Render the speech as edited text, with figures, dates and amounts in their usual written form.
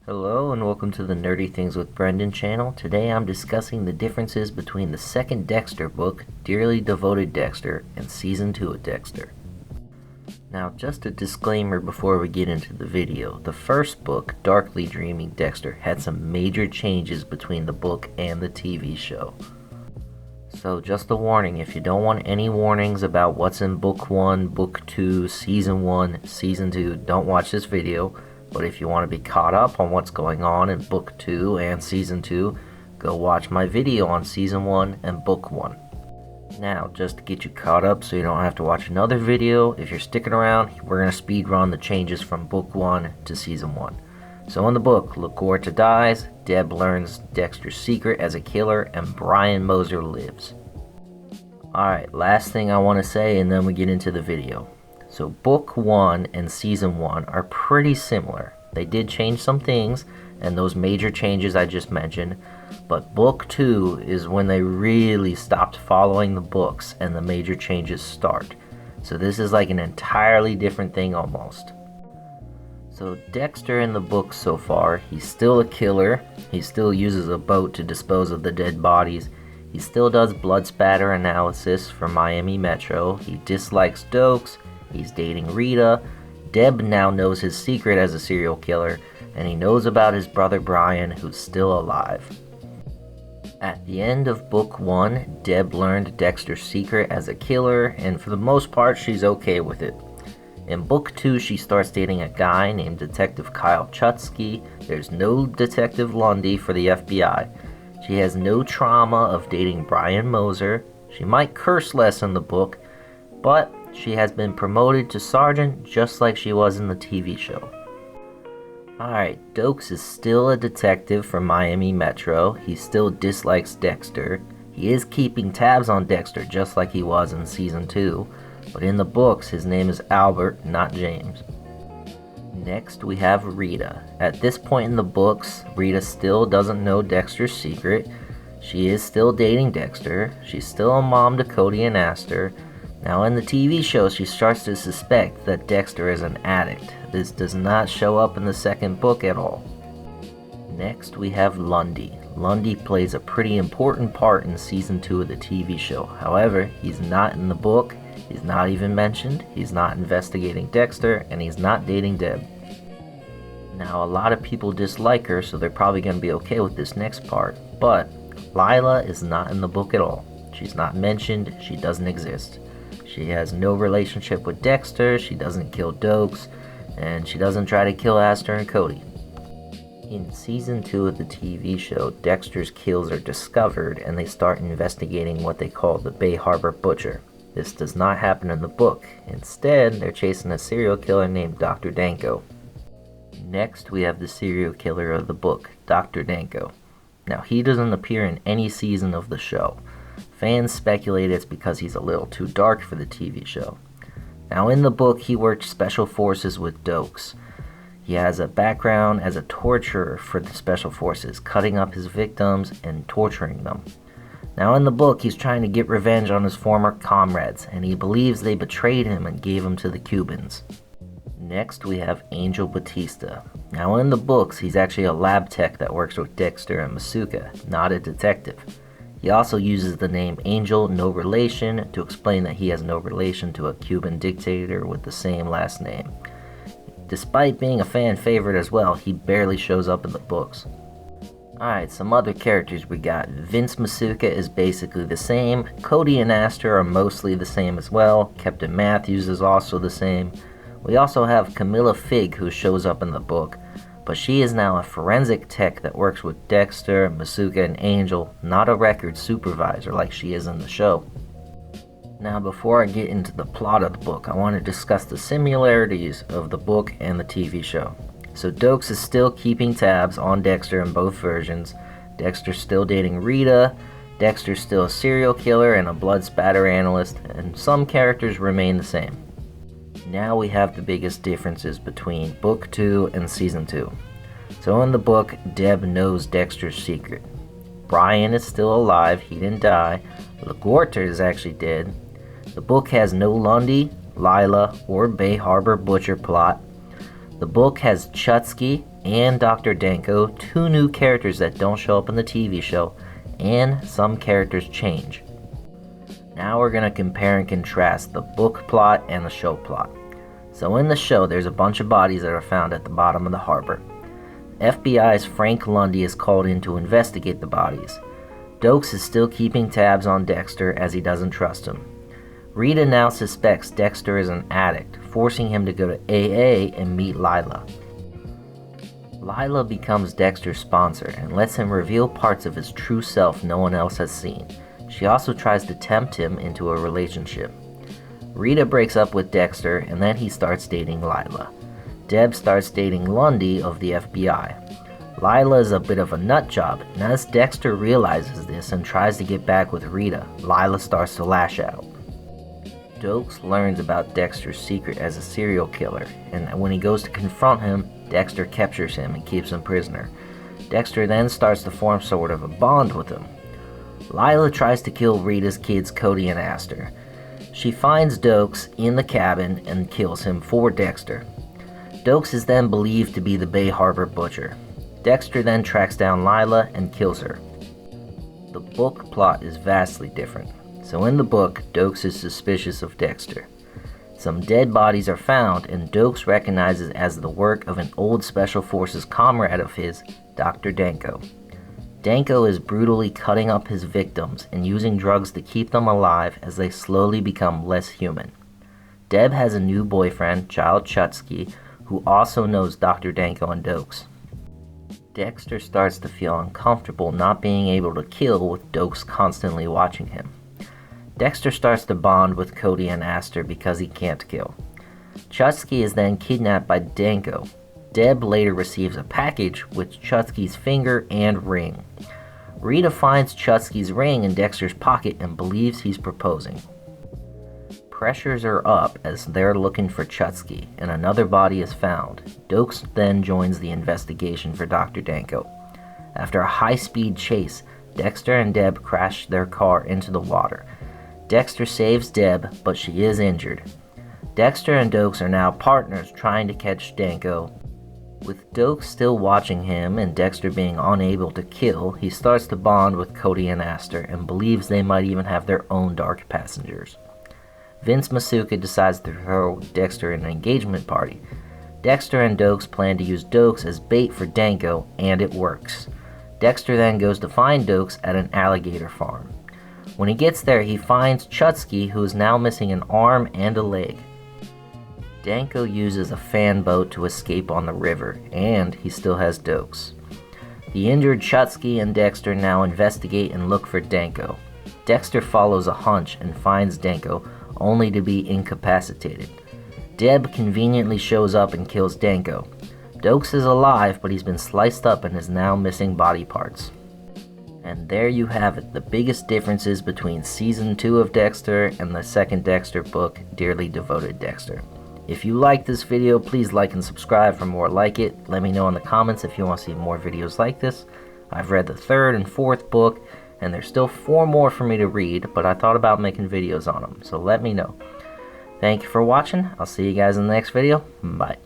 Hello and welcome to the Nerdy Things with Brendan channel. Today I'm discussing the differences between the second Dexter book, Dearly Devoted Dexter, and Season 2 of Dexter. Now just a disclaimer before we get into the video. The first book, Darkly Dreaming Dexter, had some major changes between the book and the TV show. So just a warning, if you don't want any warnings about what's in Book 1, Book 2, Season 1, Season 2, don't watch this video. But if you want to be caught up on what's going on in Book 2 and Season 2, go watch my video on Season 1 and Book 1. Now, just to get you caught up so you don't have to watch another video, if you're sticking around, we're going to speed run the changes from Book 1 to Season 1. So in the book, LaGuerta dies, Deb learns Dexter's secret as a killer, and Brian Moser lives. Alright, last thing I want to say and then we get into the video. So Book 1 and Season 1 are pretty similar. They did change some things, and those major changes I just mentioned, but Book 2 is when they really stopped following the books and the major changes start. So this is like an entirely different thing almost. So Dexter in the book so far, he's still a killer, he still uses a boat to dispose of the dead bodies, he still does blood spatter analysis for Miami Metro, he dislikes Doakes, he's dating Rita, Deb now knows his secret as a serial killer, and he knows about his brother Brian, who's still alive. At the end of Book 1, Deb learned Dexter's secret as a killer, and for the most part she's okay with it. In Book 2, she starts dating a guy named Detective Kyle Chutsky. There's no Detective Lundy for the FBI. She has no trauma of dating Brian Moser. She might curse less in the book, but she has been promoted to sergeant just like she was in the TV show. Alright, Doakes is still a detective for Miami Metro. He still dislikes Dexter. He is keeping tabs on Dexter just like he was in Season 2, but in the books his name is Albert, not James. Next we have Rita. At this point in the books, Rita still doesn't know Dexter's secret. She is still dating Dexter. She's still a mom to Cody and Astor. Now in the TV show, she starts to suspect that Dexter is an addict. This does not show up in the second book at all. Next we have Lundy. Lundy plays a pretty important part in Season 2 of the TV show. However, he's not in the book, he's not even mentioned, he's not investigating Dexter, and he's not dating Deb. Now a lot of people dislike her, so they're probably going to be okay with this next part, but Lila is not in the book at all. She's not mentioned, she doesn't exist. She has no relationship with Dexter, she doesn't kill Doakes, and she doesn't try to kill Astor and Cody. In Season 2 of the TV show, Dexter's kills are discovered and they start investigating what they call the Bay Harbor Butcher. This does not happen in the book. Instead, they're chasing a serial killer named Dr. Danco. Next, we have the serial killer of the book, Dr. Danco. Now, he doesn't appear in any season of the show. Fans speculate it's because he's a little too dark for the TV show. Now in the book, he worked special forces with Doakes. He has a background as a torturer for the special forces, cutting up his victims and torturing them. Now in the book, he's trying to get revenge on his former comrades, and he believes they betrayed him and gave him to the Cubans. Next, we have Angel Batista. Now in the books, he's actually a lab tech that works with Dexter and Masuka, not a detective. He also uses the name Angel No Relation to explain that he has no relation to a Cuban dictator with the same last name. Despite being a fan favorite as well, he barely shows up in the books. Alright, some other characters we got. Vince Masuka is basically the same. Cody and Astor are mostly the same as well. Captain Matthews is also the same. We also have Camilla Fig, who shows up in the book, but she is now a forensic tech that works with Dexter, Masuka, and Angel, not a record supervisor like she is in the show. Now before I get into the plot of the book, I want to discuss the similarities of the book and the TV show. So Doakes is still keeping tabs on Dexter in both versions. Dexter's still dating Rita, Dexter's still a serial killer and a blood spatter analyst, and some characters remain the same. Now we have the biggest differences between Book 2 and Season 2. So in the book, Deb knows Dexter's secret. Brian is still alive, he didn't die. LaGuerta is actually dead. The book has no Lundy, Lila, or Bay Harbor Butcher plot. The book has Chutsky, and Dr. Danco, two new characters that don't show up in the TV show, and some characters change. Now we're going to compare and contrast the book plot and the show plot. So in the show, there's a bunch of bodies that are found at the bottom of the harbor. FBI's Frank Lundy is called in to investigate the bodies. Doakes is still keeping tabs on Dexter as he doesn't trust him. Rita now suspects Dexter is an addict, forcing him to go to AA and meet Lila. Lila becomes Dexter's sponsor and lets him reveal parts of his true self no one else has seen. She also tries to tempt him into a relationship. Rita breaks up with Dexter and then he starts dating Lila. Deb starts dating Lundy of the FBI. Lila is a bit of a nut job, and as Dexter realizes this and tries to get back with Rita, Lila starts to lash out. Doakes learns about Dexter's secret as a serial killer, and when he goes to confront him, Dexter captures him and keeps him prisoner. Dexter then starts to form sort of a bond with him. Lila tries to kill Rita's kids Cody and Aster. She finds Doakes in the cabin and kills him for Dexter. Doakes is then believed to be the Bay Harbor butcher. Dexter then tracks down Lila and kills her. The book plot is vastly different. So in the book, Doakes is suspicious of Dexter. Some dead bodies are found, and Doakes recognizes as the work of an old Special Forces comrade of his, Dr. Danco. Danco is brutally cutting up his victims and using drugs to keep them alive as they slowly become less human. Deb has a new boyfriend, child Chutsky, who also knows Dr. Danco and Doakes. Dexter starts to feel uncomfortable not being able to kill with Doakes constantly watching him. Dexter starts to bond with Cody and Aster because he can't kill. Chutsky is then kidnapped by Danco. Deb later receives a package with Chutsky's finger and ring. Rita finds Chutsky's ring in Dexter's pocket and believes he's proposing. Pressures are up as they're looking for Chutsky, and another body is found. Doakes then joins the investigation for Dr. Danco. After a high-speed chase, Dexter and Deb crash their car into the water. Dexter saves Deb, but she is injured. Dexter and Doakes are now partners trying to catch Danco. With Doakes still watching him and Dexter being unable to kill, he starts to bond with Cody and Aster and believes they might even have their own dark passengers. Vince Masuka decides to throw Dexter an engagement party. Dexter and Doakes plan to use Doakes as bait for Danco, and it works. Dexter then goes to find Doakes at an alligator farm. When he gets there, he finds Chutsky, who is now missing an arm and a leg. Danco uses a fan boat to escape on the river, and he still has Doakes. The injured Chutsky and Dexter now investigate and look for Danco. Dexter follows a hunch and finds Danco, only to be incapacitated. Deb conveniently shows up and kills Danco. Doakes is alive, but he's been sliced up and is now missing body parts. And there you have it, the biggest differences between Season 2 of Dexter and the second Dexter book, Dearly Devoted Dexter. If you like this video, please like and subscribe for more like it. Let me know in the comments if you want to see more videos like this. I've read the third and fourth book, and there's still 4 more for me to read, but I thought about making videos on them, so let me know. Thank you for watching. I'll see you guys in the next video. Bye.